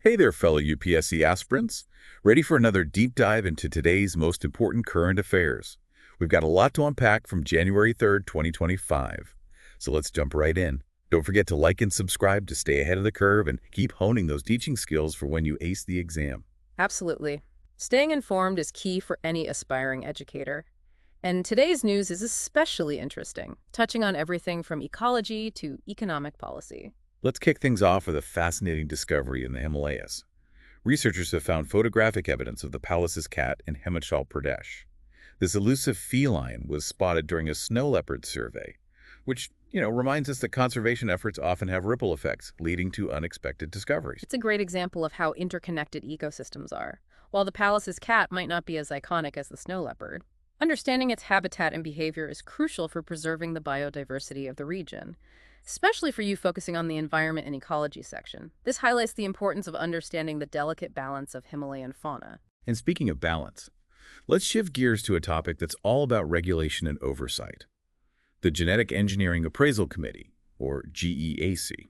Hey there, fellow UPSC aspirants. Ready for another deep dive into today's most important current affairs? We've got a lot to unpack from January 3rd, 2025. So let's jump right in. Don't forget to like and subscribe to stay ahead of the curve and keep honing those teaching skills for when you ace the exam. Absolutely. Staying informed is key for any aspiring educator. And today's news is especially interesting, touching on everything from ecology to economic policy. Let's kick things off with a fascinating discovery in the Himalayas. Researchers have found photographic evidence of the Pallas cat in Himachal Pradesh. This elusive feline was spotted during a snow leopard survey, which, reminds us that conservation efforts often have ripple effects, leading to unexpected discoveries. It's a great example of how interconnected ecosystems are. While the Pallas's cat might not be as iconic as the snow leopard, understanding its habitat and behavior is crucial for preserving the biodiversity of the region, especially for you focusing on the environment and ecology section. This highlights the importance of understanding the delicate balance of Himalayan fauna. And speaking of balance, let's shift gears to a topic that's all about regulation and oversight. The Genetic Engineering Appraisal Committee, or GEAC.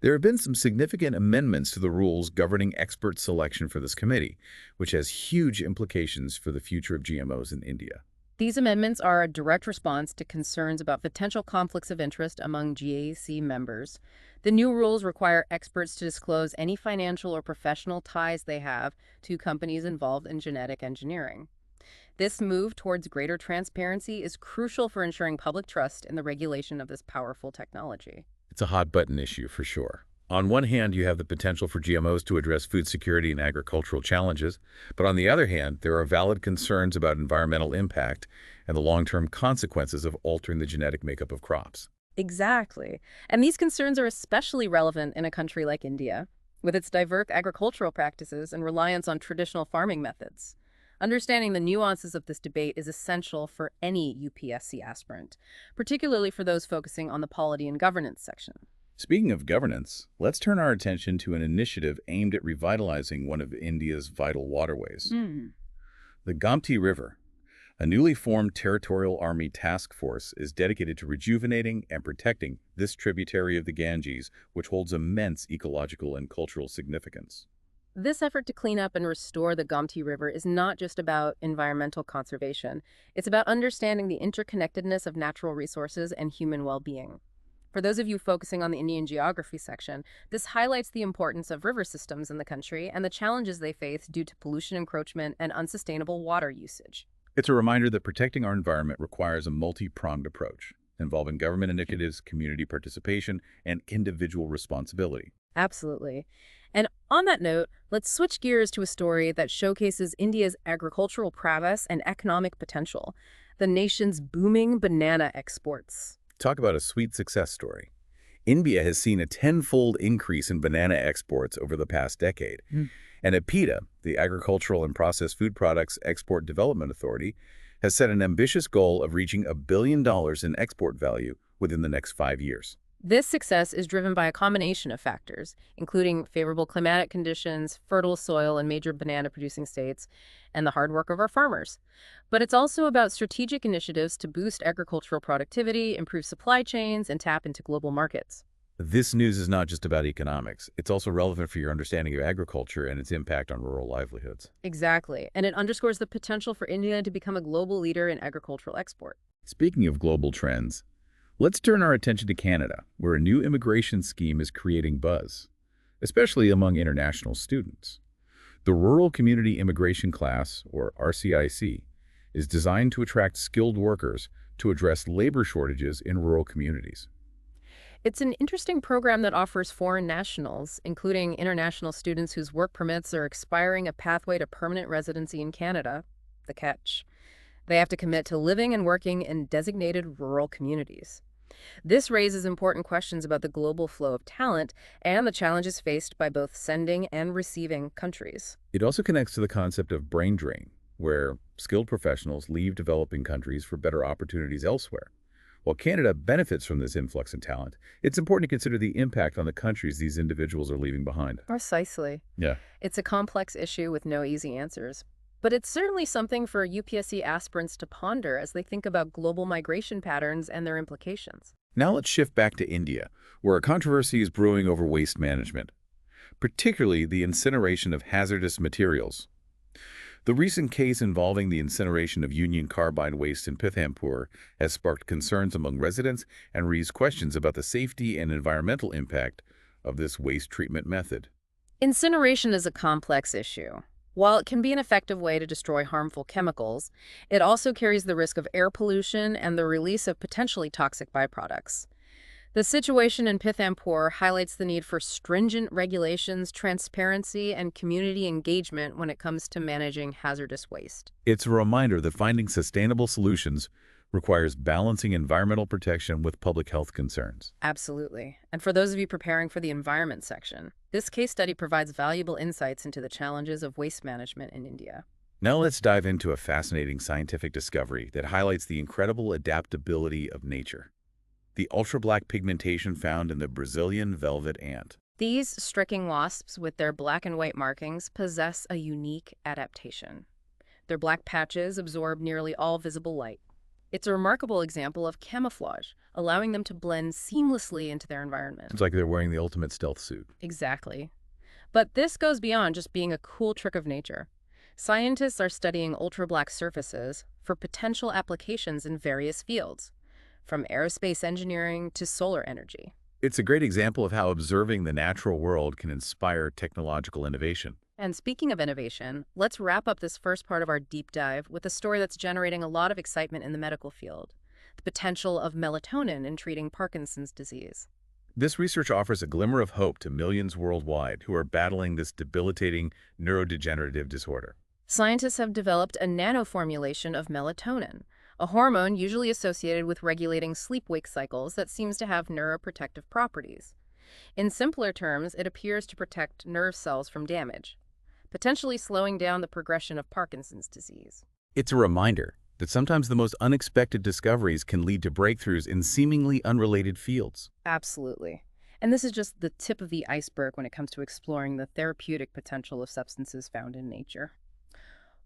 There have been some significant amendments to the rules governing expert selection for this committee, which has huge implications for the future of GMOs in India. These amendments are a direct response to concerns about potential conflicts of interest among GAC members. The new rules require experts to disclose any financial or professional ties they have to companies involved in genetic engineering. This move towards greater transparency is crucial for ensuring public trust in the regulation of this powerful technology. It's a hot-button issue for sure. On one hand, you have the potential for GMOs to address food security and agricultural challenges, but on the other hand, there are valid concerns about environmental impact and the long-term consequences of altering the genetic makeup of crops. Exactly. And these concerns are especially relevant in a country like India, with its diverse agricultural practices and reliance on traditional farming methods. Understanding the nuances of this debate is essential for any UPSC aspirant, particularly for those focusing on the polity and governance section. Speaking of governance, let's turn our attention to an initiative aimed at revitalizing one of India's vital waterways. The Gomti River, a newly formed territorial army task force, is dedicated to rejuvenating and protecting this tributary of the Ganges, which holds immense ecological and cultural significance. This effort to clean up and restore the Gomti River is not just about environmental conservation. It's about understanding the interconnectedness of natural resources and human well-being. For those of you focusing on the Indian geography section, this highlights the importance of river systems in the country and the challenges they face due to pollution encroachment and unsustainable water usage. It's a reminder that protecting our environment requires a multi-pronged approach, involving government initiatives, community participation, and individual responsibility. Absolutely. And on that note, let's switch gears to a story that showcases India's agricultural prowess and economic potential, the nation's booming banana exports. Talk about a sweet success story. India has seen a tenfold increase in banana exports over the past decade. And APIDA, the Agricultural and Processed Food Products Export Development Authority, has set an ambitious goal of reaching $1 billion in export value within the next 5 years. This success is driven by a combination of factors, including favorable climatic conditions, fertile soil in major banana-producing states, and the hard work of our farmers. But it's also about strategic initiatives to boost agricultural productivity, improve supply chains, and tap into global markets. This news is not just about economics. It's also relevant for your understanding of agriculture and its impact on rural livelihoods. Exactly, and it underscores the potential for India to become a global leader in agricultural export. Speaking of global trends, let's turn our attention to Canada, where a new immigration scheme is creating buzz, especially among international students. The Rural Community Immigration Class, or RCIC, is designed to attract skilled workers to address labor shortages in rural communities. It's an interesting program that offers foreign nationals, including international students whose work permits are expiring, a pathway to permanent residency in Canada. The catch: they have to commit to living and working in designated rural communities. This raises important questions about the global flow of talent and the challenges faced by both sending and receiving countries. It also connects to the concept of brain drain, where skilled professionals leave developing countries for better opportunities elsewhere. While Canada benefits from this influx in talent, it's important to consider the impact on the countries these individuals are leaving behind. Precisely. Yeah. It's a complex issue with no easy answers. But it's certainly something for UPSC aspirants to ponder as they think about global migration patterns and their implications. Now let's shift back to India, where a controversy is brewing over waste management. particularly the incineration of hazardous materials. The recent case involving the incineration of Union Carbide waste in Pithampur has sparked concerns among residents and raised questions about the safety and environmental impact of this waste treatment method. Incineration is a complex issue. While it can be an effective way to destroy harmful chemicals, it also carries the risk of air pollution and the release of potentially toxic byproducts. The situation in Pithampur highlights the need for stringent regulations, transparency, and community engagement when it comes to managing hazardous waste. It's a reminder that finding sustainable solutions requires balancing environmental protection with public health concerns. Absolutely. And for those of you preparing for the environment section, this case study provides valuable insights into the challenges of waste management in India. Now let's dive into a fascinating scientific discovery that highlights the incredible adaptability of nature: the ultra-black pigmentation found in the Brazilian velvet ant. These striking wasps with their black and white markings possess a unique adaptation. Their black patches absorb nearly all visible light. It's a remarkable example of camouflage, allowing them to blend seamlessly into their environment. It's like they're wearing the ultimate stealth suit. Exactly. But this goes beyond just being a cool trick of nature. Scientists are studying ultra-black surfaces for potential applications in various fields, from aerospace engineering to solar energy. It's a great example of how observing the natural world can inspire technological innovation. And speaking of innovation, let's wrap up this first part of our deep dive with a story that's generating a lot of excitement in the medical field: the potential of melatonin in treating Parkinson's disease. This research offers a glimmer of hope to millions worldwide who are battling this debilitating neurodegenerative disorder. Scientists have developed a nanoformulation of melatonin, a hormone usually associated with regulating sleep-wake cycles that seems to have neuroprotective properties. In simpler terms, it appears to protect nerve cells from damage, potentially slowing down the progression of Parkinson's disease. It's a reminder that sometimes the most unexpected discoveries can lead to breakthroughs in seemingly unrelated fields. Absolutely. And this is just the tip of the iceberg when it comes to exploring the therapeutic potential of substances found in nature.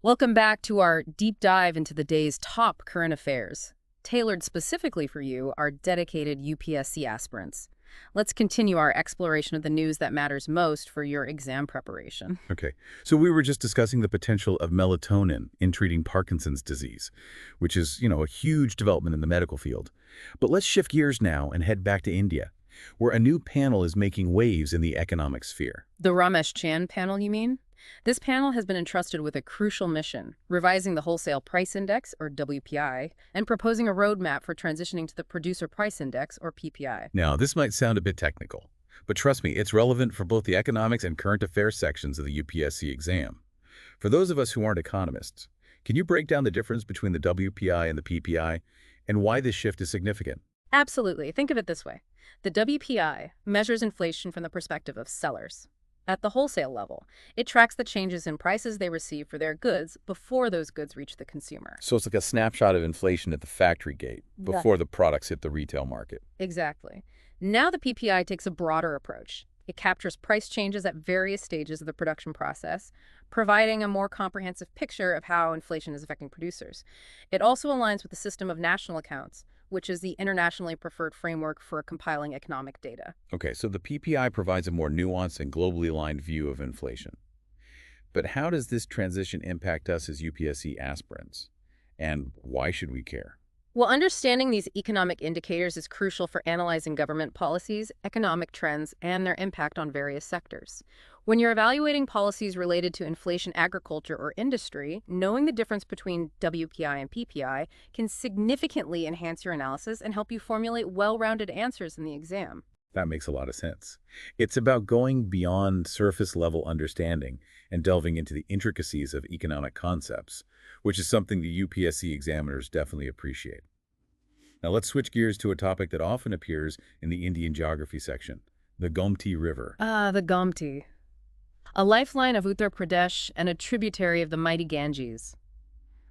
Welcome back to our deep dive into the day's top current affairs, tailored specifically for you, our dedicated UPSC aspirants. Let's continue our exploration of the news that matters most for your exam preparation. Okay, so we were just discussing the potential of melatonin in treating Parkinson's disease, which is, a huge development in the medical field. But let's shift gears now and head back to India, where a new panel is making waves in the economic sphere. The Ramesh Chand panel, you mean? This panel has been entrusted with a crucial mission: revising the Wholesale Price Index, or WPI, and proposing a roadmap for transitioning to the Producer Price Index, or PPI. Now, this might sound a bit technical, but trust me, it's relevant for both the economics and current affairs sections of the UPSC exam. For those of us who aren't economists, can you break down the difference between the WPI and the PPI, and why this shift is significant? Absolutely. Think of it this way. The WPI measures inflation from the perspective of sellers. At the wholesale level, it tracks the changes in prices they receive for their goods before those goods reach the consumer. So it's like a snapshot of inflation at the factory gate before the products hit the retail market. Exactly. Now the PPI takes a broader approach. It captures price changes at various stages of the production process, providing a more comprehensive picture of how inflation is affecting producers. It also aligns with the system of national accounts, which is the internationally preferred framework for compiling economic data. Okay, so the PPI provides a more nuanced and globally aligned view of inflation. But how does this transition impact us as UPSC aspirants? And why should we care? Well, understanding these economic indicators is crucial for analyzing government policies, economic trends, and their impact on various sectors. When you're evaluating policies related to inflation, agriculture, or industry, knowing the difference between WPI and PPI can significantly enhance your analysis and help you formulate well-rounded answers in the exam. That makes a lot of sense. It's about going beyond surface-level understanding and delving into the intricacies of economic concepts, which is something the UPSC examiners definitely appreciate. Now let's switch gears to a topic that often appears in the Indian geography section: the Gomti River. The Gomti. A lifeline of Uttar Pradesh and a tributary of the mighty Ganges.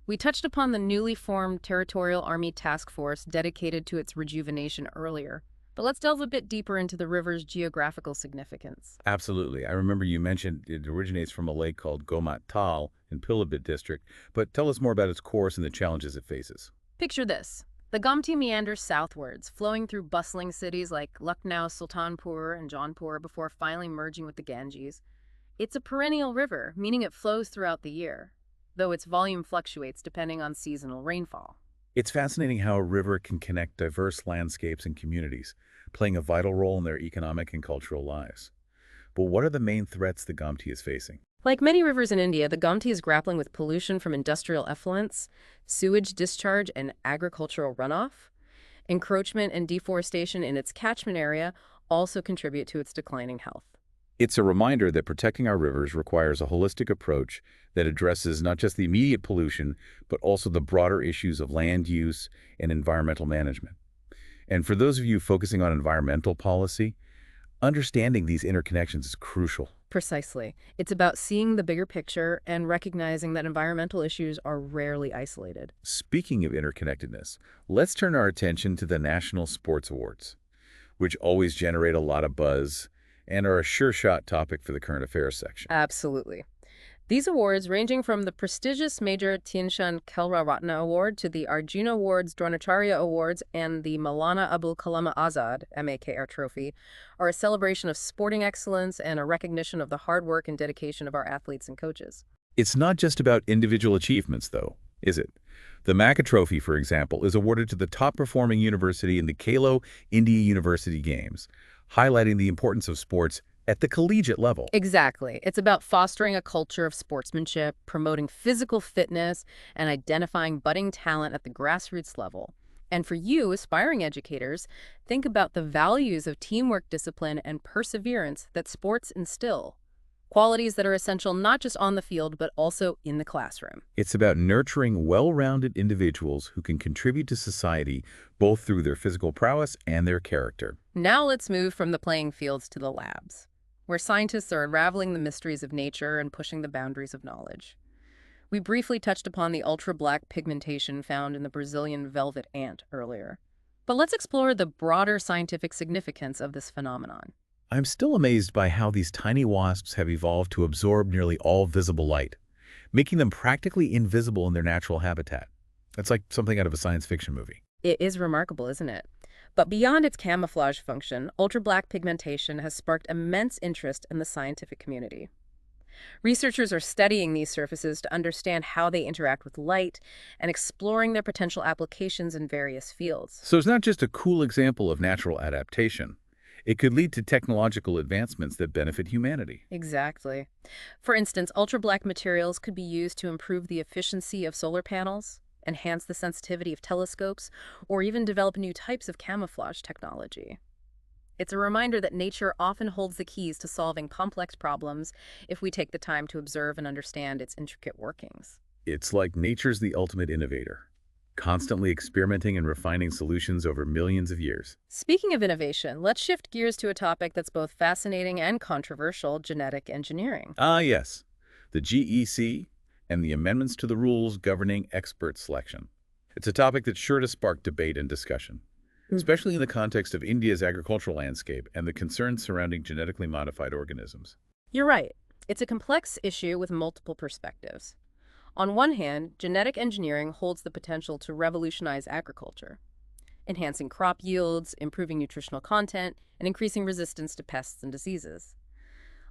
We touched upon the newly formed Territorial Army Task Force dedicated to its rejuvenation earlier, but let's delve a bit deeper into the river's geographical significance. Absolutely. I remember you mentioned it originates from a lake called Gomat Tal in Pilibhit district, but tell us more about its course and the challenges it faces. Picture this. The Gomti meanders southwards, flowing through bustling cities like Lucknow, Sultanpur, and Jaunpur before finally merging with the Ganges. It's a perennial river, meaning it flows throughout the year, though its volume fluctuates depending on seasonal rainfall. It's fascinating how a river can connect diverse landscapes and communities, playing a vital role in their economic and cultural lives. But what are the main threats the Gomti is facing? Like many rivers in India, the Gomti is grappling with pollution from industrial effluents, sewage discharge, and agricultural runoff. Encroachment and deforestation in its catchment area also contribute to its declining health. It's a reminder that protecting our rivers requires a holistic approach that addresses not just the immediate pollution, but also the broader issues of land use and environmental management. And for those of you focusing on environmental policy, understanding these interconnections is crucial. Precisely. It's about seeing the bigger picture and recognizing that environmental issues are rarely isolated. Speaking of interconnectedness, let's turn our attention to the National Sports Awards, which always generate a lot of buzz and are a sure-shot topic for the current affairs section. Absolutely. These awards, ranging from the prestigious Major Tienshan Khelra Ratna Award to the Arjuna Awards, Dronacharya Awards, and the Maulana Abul Kalam Azad MAKR Trophy, are a celebration of sporting excellence and a recognition of the hard work and dedication of our athletes and coaches. It's not just about individual achievements, though, is it? The MACA Trophy, for example, is awarded to the top-performing university in the Khelo India University Games, highlighting the importance of sports at the collegiate level. Exactly. It's about fostering a culture of sportsmanship, promoting physical fitness, and identifying budding talent at the grassroots level. And for you, aspiring educators, think about the values of teamwork, discipline, and perseverance that sports instill. Qualities that are essential not just on the field, but also in the classroom. It's about nurturing well-rounded individuals who can contribute to society both through their physical prowess and their character. Now let's move from the playing fields to the labs, where scientists are unraveling the mysteries of nature and pushing the boundaries of knowledge. We briefly touched upon the ultra-black pigmentation found in the Brazilian velvet ant earlier. But let's explore the broader scientific significance of this phenomenon. I'm still amazed by how these tiny wasps have evolved to absorb nearly all visible light, making them practically invisible in their natural habitat. That's like something out of a science fiction movie. It is remarkable, isn't it? But beyond its camouflage function, ultra-black pigmentation has sparked immense interest in the scientific community. Researchers are studying these surfaces to understand how they interact with light and exploring their potential applications in various fields. So it's not just a cool example of natural adaptation. It could lead to technological advancements that benefit humanity. Exactly. For instance, ultra-black materials could be used to improve the efficiency of solar panels, enhance the sensitivity of telescopes, or even develop new types of camouflage technology. It's a reminder that nature often holds the keys to solving complex problems if we take the time to observe and understand its intricate workings. It's like nature's the ultimate innovator, constantly experimenting and refining solutions over millions of years. Speaking of innovation, let's shift gears to a topic that's both fascinating and controversial: genetic engineering. Ah, yes, the GEC and the amendments to the rules governing expert selection. It's a topic that's sure to spark debate and discussion, especially in the context of India's agricultural landscape and the concerns surrounding genetically modified organisms. You're right. It's a complex issue with multiple perspectives. On one hand, genetic engineering holds the potential to revolutionize agriculture, enhancing crop yields, improving nutritional content, and increasing resistance to pests and diseases.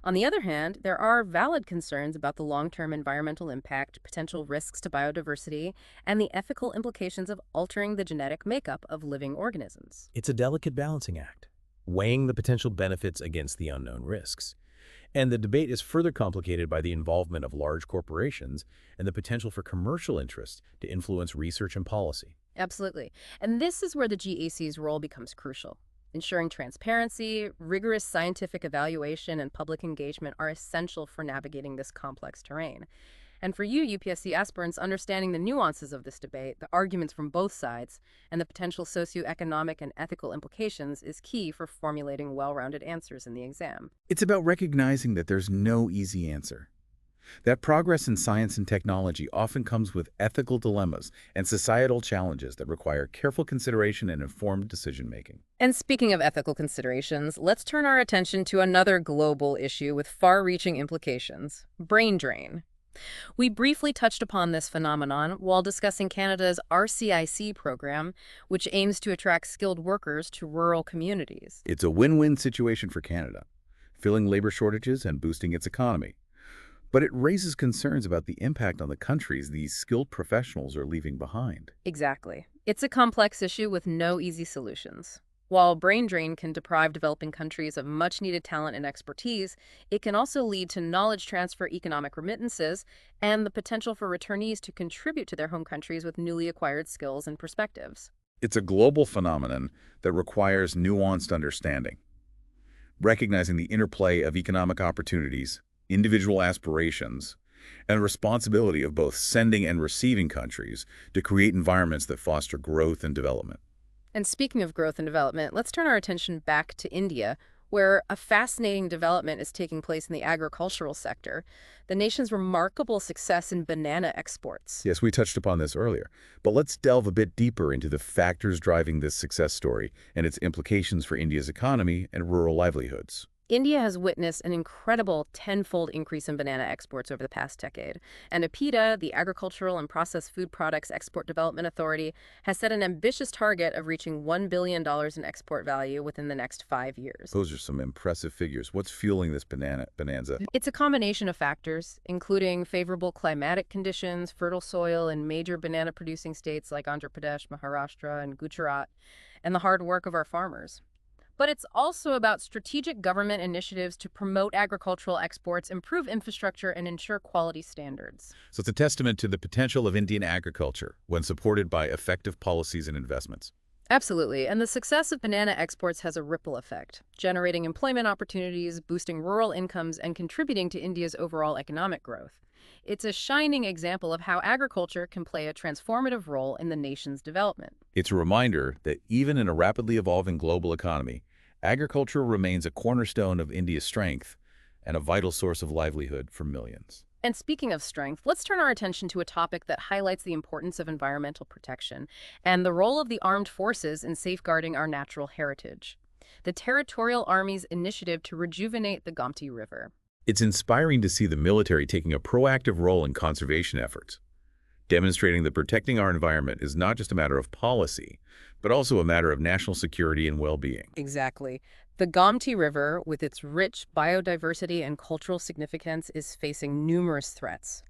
On the other hand, there are valid concerns about the long-term environmental impact, potential risks to biodiversity, and the ethical implications of altering the genetic makeup of living organisms. It's a delicate balancing act, weighing the potential benefits against the unknown risks. And the debate is further complicated by the involvement of large corporations and the potential for commercial interests to influence research and policy. Absolutely. And this is where the GEC's role becomes crucial. Ensuring transparency, rigorous scientific evaluation, and public engagement are essential for navigating this complex terrain. And for you, UPSC aspirants, understanding the nuances of this debate, the arguments from both sides, and the potential socioeconomic and ethical implications is key for formulating well-rounded answers in the exam. It's about recognizing that there's no easy answer. That progress in science and technology often comes with ethical dilemmas and societal challenges that require careful consideration and informed decision-making. And speaking of ethical considerations, let's turn our attention to another global issue with far-reaching implications: brain drain. We briefly touched upon this phenomenon while discussing Canada's RCIC program, which aims to attract skilled workers to rural communities. It's a win-win situation for Canada, filling labor shortages and boosting its economy. But it raises concerns about the impact on the countries these skilled professionals are leaving behind. Exactly. It's a complex issue with no easy solutions. While brain drain can deprive developing countries of much-needed talent and expertise, it can also lead to knowledge transfer, economic remittances, and the potential for returnees to contribute to their home countries with newly acquired skills and perspectives. It's a global phenomenon that requires nuanced understanding, recognizing the interplay of economic opportunities, individual aspirations, and the responsibility of both sending and receiving countries to create environments that foster growth and development. And speaking of growth and development, let's turn our attention back to India, where a fascinating development is taking place in the agricultural sector, the nation's remarkable success in banana exports. Yes, we touched upon this earlier, but let's delve a bit deeper into the factors driving this success story and its implications for India's economy and rural livelihoods. India has witnessed an incredible tenfold increase in banana exports over the past decade, and APIDA, the Agricultural and Processed Food Products Export Development Authority, has set an ambitious target of reaching $1 billion in export value within the next 5 years. Those are some impressive figures. What's fueling this bonanza? It's a combination of factors, including favorable climatic conditions, fertile soil in major banana-producing states like Andhra Pradesh, Maharashtra, and Gujarat, and the hard work of our farmers. But it's also about strategic government initiatives to promote agricultural exports, improve infrastructure, and ensure quality standards. So it's a testament to the potential of Indian agriculture when supported by effective policies and investments. Absolutely, and the success of banana exports has a ripple effect, generating employment opportunities, boosting rural incomes, and contributing to India's overall economic growth. It's a shining example of how agriculture can play a transformative role in the nation's development. It's a reminder that even in a rapidly evolving global economy, agriculture remains a cornerstone of India's strength and a vital source of livelihood for millions. And speaking of strength, let's turn our attention to a topic that highlights the importance of environmental protection and the role of the armed forces in safeguarding our natural heritage. The Territorial Army's initiative to rejuvenate the Gomti River. It's inspiring to see the military taking a proactive role in conservation efforts, demonstrating that protecting our environment is not just a matter of policy, but also a matter of national security and well-being. Exactly. The Gomti River, with its rich biodiversity and cultural significance, is facing numerous threats.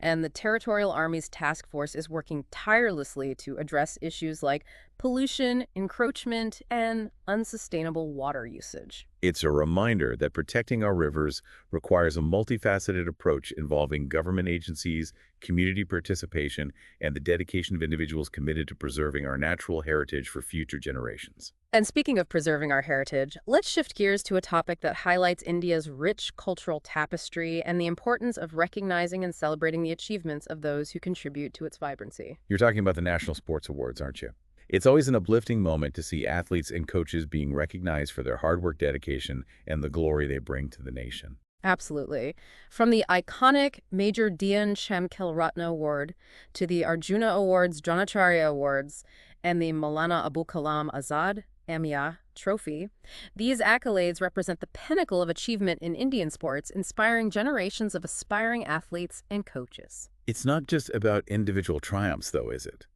And the Territorial Army's task force is working tirelessly to address issues like pollution, encroachment, and unsustainable water usage. It's a reminder that protecting our rivers requires a multifaceted approach involving government agencies, community participation, and the dedication of individuals committed to preserving our natural heritage for future generations. And speaking of preserving our heritage, let's shift gears to a topic that highlights India's rich cultural tapestry and the importance of recognizing and celebrating the achievements of those who contribute to its vibrancy. You're talking about the National Sports Awards, aren't you? It's always an uplifting moment to see athletes and coaches being recognized for their hard work, dedication, and the glory they bring to the nation. Absolutely. From the iconic Major Dhyan Chand Khel Ratna Award to the Arjuna Awards, Dronacharya Awards, and the Maulana Abul Kalam Azad Amia Trophy, these accolades represent the pinnacle of achievement in Indian sports, inspiring generations of aspiring athletes and coaches. It's not just about individual triumphs, though, is it?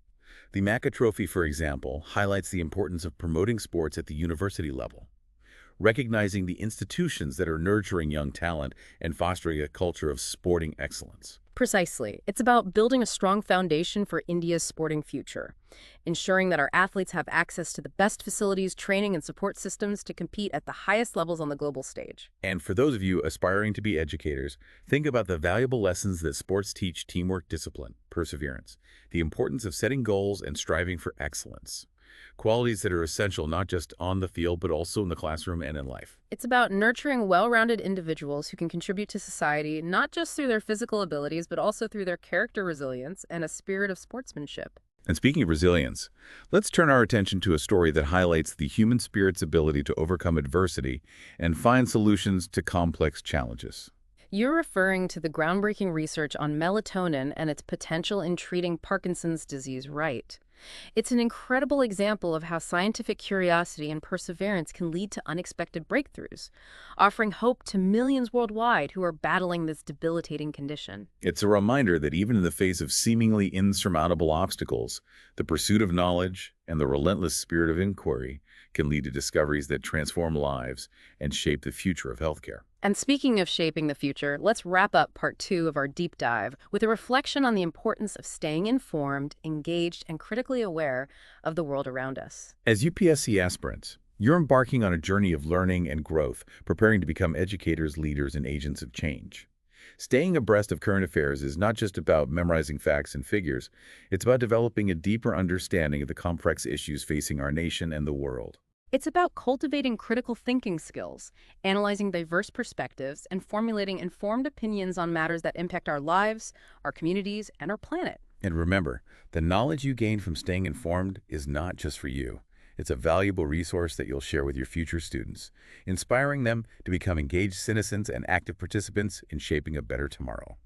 The Maca Trophy, for example, highlights the importance of promoting sports at the university level, recognizing the institutions that are nurturing young talent and fostering a culture of sporting excellence. Precisely. It's about building a strong foundation for India's sporting future, ensuring that our athletes have access to the best facilities, training, and support systems to compete at the highest levels on the global stage. And for those of you aspiring to be educators, think about the valuable lessons that sports teach: teamwork, discipline, perseverance, the importance of setting goals and striving for excellence. Qualities that are essential not just on the field, but also in the classroom and in life. It's about nurturing well-rounded individuals who can contribute to society, not just through their physical abilities, but also through their character resilience and a spirit of sportsmanship. And speaking of resilience, let's turn our attention to a story that highlights the human spirit's ability to overcome adversity and find solutions to complex challenges. You're referring to the groundbreaking research on melatonin and its potential in treating Parkinson's disease, right? It's an incredible example of how scientific curiosity and perseverance can lead to unexpected breakthroughs, offering hope to millions worldwide who are battling this debilitating condition. It's a reminder that even in the face of seemingly insurmountable obstacles, the pursuit of knowledge and the relentless spirit of inquiry can lead to discoveries that transform lives and shape the future of healthcare. And speaking of shaping the future, let's wrap up part 2 of our deep dive with a reflection on the importance of staying informed, engaged, and critically aware of the world around us. As UPSC aspirants, you're embarking on a journey of learning and growth, preparing to become educators, leaders, and agents of change. Staying abreast of current affairs is not just about memorizing facts and figures, it's about developing a deeper understanding of the complex issues facing our nation and the world. It's about cultivating critical thinking skills, analyzing diverse perspectives, and formulating informed opinions on matters that impact our lives, our communities, and our planet. And remember, the knowledge you gain from staying informed is not just for you. It's a valuable resource that you'll share with your future students, inspiring them to become engaged citizens and active participants in shaping a better tomorrow.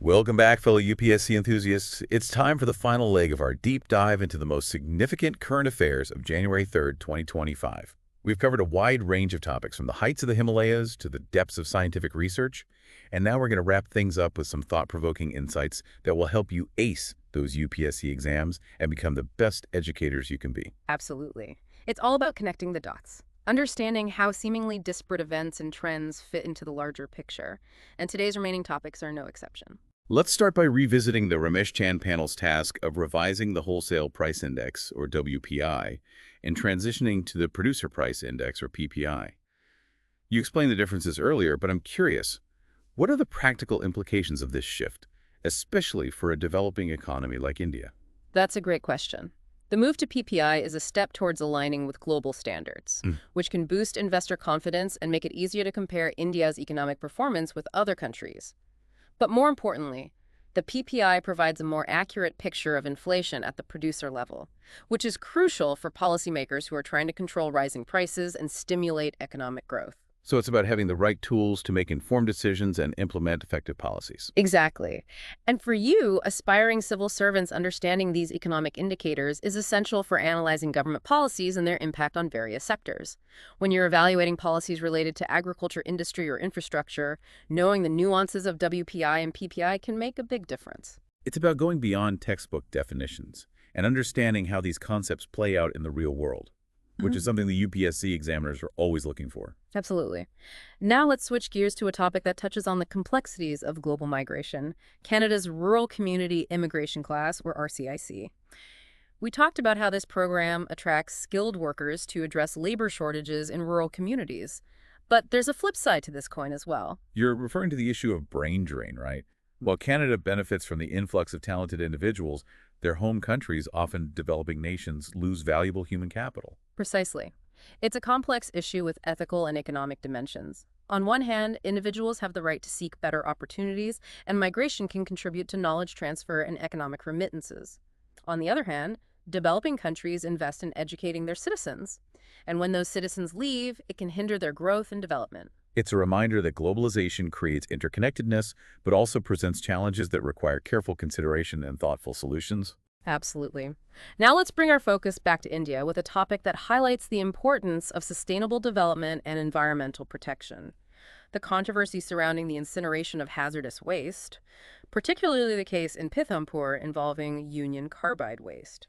Welcome back, fellow UPSC enthusiasts. It's time for the final leg of our deep dive into the most significant current affairs of January 3rd, 2025. We've covered a wide range of topics, from the heights of the Himalayas to the depths of scientific research, and now we're going to wrap things up with some thought-provoking insights that will help you ace those UPSC exams and become the best educators you can be. Absolutely. It's all about connecting the dots, understanding how seemingly disparate events and trends fit into the larger picture, and today's remaining topics are no exception. Let's start by revisiting the Ramesh Chand panel's task of revising the Wholesale Price Index, or WPI, and transitioning to the Producer Price Index, or PPI. You explained the differences earlier, but I'm curious, what are the practical implications of this shift, especially for a developing economy like India? That's a great question. The move to PPI is a step towards aligning with global standards, which can boost investor confidence and make it easier to compare India's economic performance with other countries. But more importantly, the PPI provides a more accurate picture of inflation at the producer level, which is crucial for policymakers who are trying to control rising prices and stimulate economic growth. So it's about having the right tools to make informed decisions and implement effective policies. Exactly. And for you, aspiring civil servants, understanding these economic indicators is essential for analyzing government policies and their impact on various sectors. When you're evaluating policies related to agriculture, industry, or infrastructure, knowing the nuances of WPI and PPI can make a big difference. It's about going beyond textbook definitions and understanding how these concepts play out in the real world, which is something the UPSC examiners are always looking for. Absolutely. Now let's switch gears to a topic that touches on the complexities of global migration, Canada's Rural Community Immigration Class, or RCIC. We talked about how this program attracts skilled workers to address labor shortages in rural communities. But there's a flip side to this coin as well. You're referring to the issue of brain drain, right? While Canada benefits from the influx of talented individuals, their home countries, often developing nations, lose valuable human capital. Precisely. It's a complex issue with ethical and economic dimensions. On one hand, individuals have the right to seek better opportunities, and migration can contribute to knowledge transfer and economic remittances. On the other hand, developing countries invest in educating their citizens. And when those citizens leave, it can hinder their growth and development. It's a reminder that globalization creates interconnectedness, but also presents challenges that require careful consideration and thoughtful solutions. Absolutely. Now let's bring our focus back to India with a topic that highlights the importance of sustainable development and environmental protection. The controversy surrounding the incineration of hazardous waste, particularly the case in Pithampur involving union carbide waste.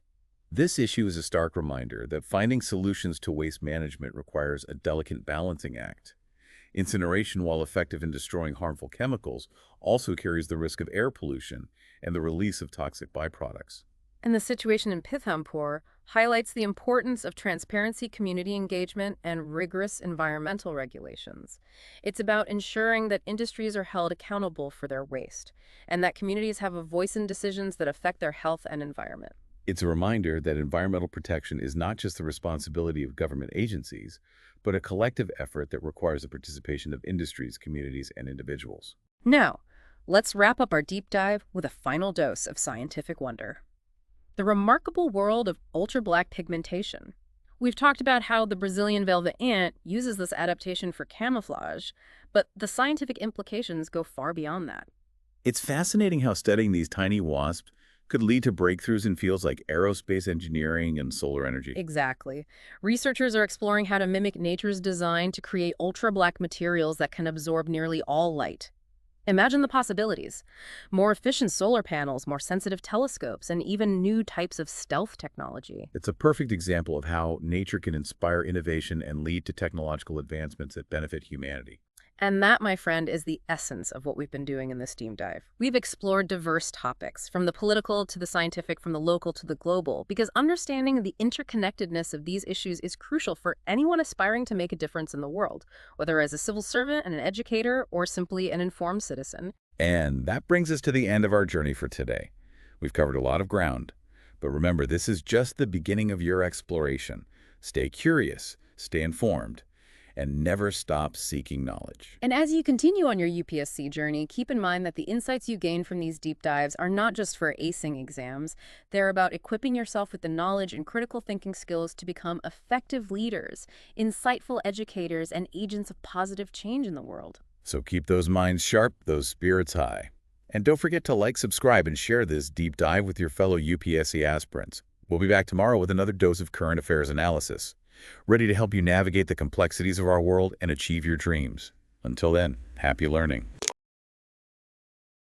This issue is a stark reminder that finding solutions to waste management requires a delicate balancing act. Incineration, while effective in destroying harmful chemicals, also carries the risk of air pollution and the release of toxic byproducts. And the situation in Pithampur highlights the importance of transparency, community engagement, and rigorous environmental regulations. It's about ensuring that industries are held accountable for their waste, and that communities have a voice in decisions that affect their health and environment. It's a reminder that environmental protection is not just the responsibility of government agencies, but a collective effort that requires the participation of industries, communities, and individuals. Now, let's wrap up our deep dive with a final dose of scientific wonder. The remarkable world of ultra-black pigmentation. We've talked about how the Brazilian velvet ant uses this adaptation for camouflage, but the scientific implications go far beyond that. It's fascinating how studying these tiny wasps could lead to breakthroughs in fields like aerospace engineering and solar energy. Exactly. Researchers are exploring how to mimic nature's design to create ultra-black materials that can absorb nearly all light. Imagine the possibilities. More efficient solar panels, more sensitive telescopes, and even new types of stealth technology. It's a perfect example of how nature can inspire innovation and lead to technological advancements that benefit humanity. And that, my friend, is the essence of what we've been doing in this deep dive. We've explored diverse topics, from the political to the scientific, from the local to the global, because understanding the interconnectedness of these issues is crucial for anyone aspiring to make a difference in the world, whether as a civil servant, an educator, or simply an informed citizen. And that brings us to the end of our journey for today. We've covered a lot of ground, but remember, this is just the beginning of your exploration. Stay curious, stay informed, and never stop seeking knowledge. And as you continue on your UPSC journey, keep in mind that the insights you gain from these deep dives are not just for acing exams. They're about equipping yourself with the knowledge and critical thinking skills to become effective leaders, insightful educators, and agents of positive change in the world. So keep those minds sharp, those spirits high. And don't forget to like, subscribe, and share this deep dive with your fellow UPSC aspirants. We'll be back tomorrow with another dose of current affairs analysis, ready to help you navigate the complexities of our world and achieve your dreams. Until then, happy learning.